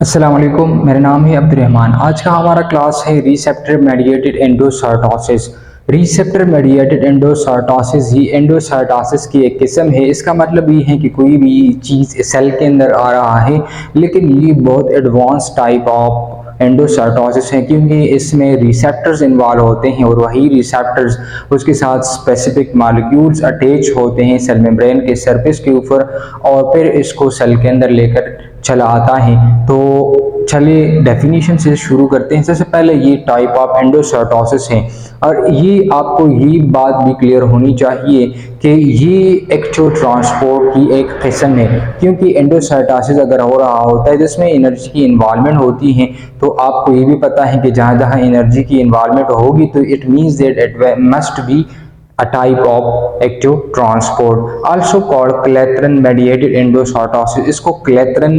अस्सलाम वालेकुम, मेरा नाम है अब्दुर्रहमान। आज का हमारा क्लास है रिसेप्टर मेडिएटेड एंडोसार्टोसिस। रिसेप्टर मेडिएटेड एंडोसार्टोसिस ये एंडोसार्टोसिस की एक किस्म है। इसका मतलब ये है कि कोई भी चीज़ सेल के अंदर आ रहा है, लेकिन ये बहुत एडवांस टाइप ऑफ एंडोसार्टोसिस है क्योंकि इसमें रिसेप्टर्स इन्वॉल्व होते हैं और वही रिसेप्टर्स उसके साथ स्पेसिफिक मॉलिक्यूल्स अटैच होते हैं सेल मेम्ब्रेन के सरफेस के ऊपर और फिर इसको सेल के अंदर लेकर चला आता है। तो चलिए डेफिनेशन से शुरू करते हैं। सबसे पहले ये टाइप ऑफ एंडोसार्टोसिस है और ये आपको ये बात भी क्लियर होनी चाहिए कि ये एक्चुअल ट्रांसपोर्ट की एक किस्म है, क्योंकि एंडोसार्टोसिस अगर हो रहा होता है जिसमें एनर्जी की इन्वॉल्वमेंट होती है, तो आपको ये भी पता है कि जहाँ जहाँ एनर्जी की इन्वॉल्वमेंट होगी तो it means that it must be a type of active transport also called क्लेथरन mediated endocytosis। इसको क्लेथरन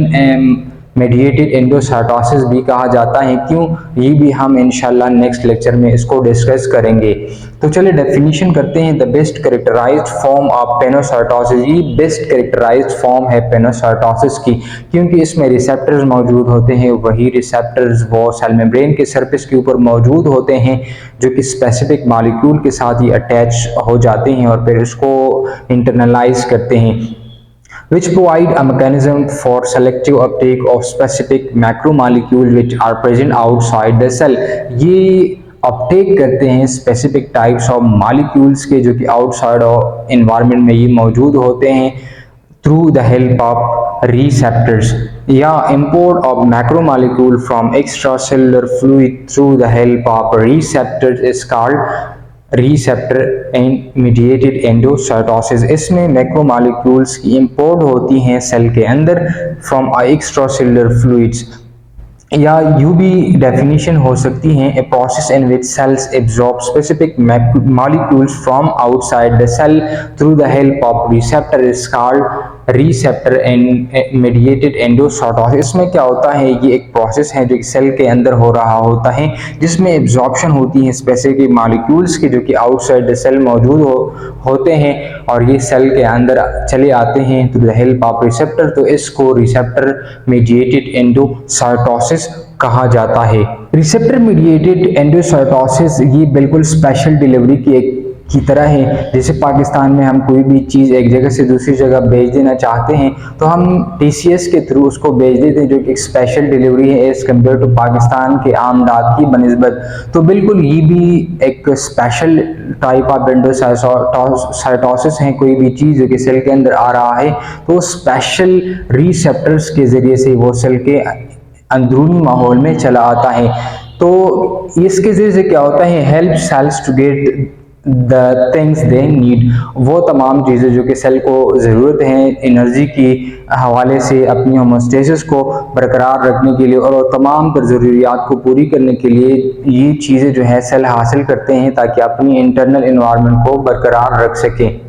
मेडिएटेड एंडोसार्टोसिस भी कहा जाता है। क्यों, ये भी हम इंशाल्लाह नेक्स्ट लेक्चर में इसको डिस्कस करेंगे। तो चलिए डेफिनेशन करते हैं। The best characterized form of pinocytosis, ये बेस्ट कैरेक्टराइज्ड फॉर्म है पेनोसार्टोसिस की, क्योंकि इसमें रिसेप्टर्स मौजूद होते हैं। वही रिसेप्टर्स वो सेल मेम्ब्रेन के सरफेस के ऊपर मौजूद होते हैं जो कि स्पेसिफिक मॉलिक्यूल के साथ ही अटैच हो जाते हैं और फिर इसको इंटरनलाइज करते हैं, which provide a mechanism for selective uptake of specific macromolecules which are present outside the cell। ये अपटेक करते हैं स्पेसिफिक टाइप्स ऑफ मॉलिक्यूल्स के जो कि आउटसाइड ऑफ एनवायरनमेंट में ये मौजूद होते हैं through the help of receptors, या import of macromolecule from extracellular fluid through the help of receptors is called receptor mediated endocytosis. इसमें मैक्रोमॉलिक्यूल्स की इंपोर्ट होती हैं सेल के अंदर फ्रॉम एक्स्ट्रासेलुलर फ्लूइड्स, या यू भी डेफिनेशन हो सकती है a process in which cells absorb specific molecules from outside the cell through the help of receptor is called receptor mediated endocytosis. इसमें क्या होता है, ये एक प्रोसेस है जो सेल के अंदर हो रहा होता है जिसमें एब्जॉर्प्शन होती है स्पेसिफिक मॉलिक्यूल्स के जो कि आउटसाइड द सेल मौजूद होते हैं और ये सेल के अंदर चले आते हैं through the help of receptor. तो इसको रिसेप्टर मेडिएटेड एंडोसार्टोसिस कहा जाता है। रिसेप्टर मीडिएटेड एंडोसार्टोसिस ये बिल्कुल स्पेशल डिलीवरी की तरह है। जैसे पाकिस्तान में हम कोई भी चीज़ एक जगह से दूसरी जगह भेज देना चाहते हैं तो हम टीसीएस के थ्रू उसको भेज देते हैं, जो कि एक स्पेशल डिलीवरी है एज कम्पेयर टू पाकिस्तान के आम डाक की बनिस्बत। तो बिल्कुल ये भी एक स्पेशल टाइप ऑफ एंडोसार्टोसिस है। कोई भी चीज़ जो कि सेल के अंदर आ रहा है तो स्पेशल रिसेप्टर्स के ज़रिए से वो सेल के अंदरूनी माहौल में चला आता है। तो इसके ज़रिए से क्या होता है, help sells to get the things they need, वो तमाम चीज़ें जो कि सेल को ज़रूरत है एनर्जी की हवाले से अपनी होमोस्टेसिस को बरकरार रखने के लिए और तमाम तर ज़रूरियात को पूरी करने के लिए ये चीज़ें जो है सेल हासिल करते हैं ताकि अपनी इंटरनल एनवायरनमेंट को बरकरार रख सकें।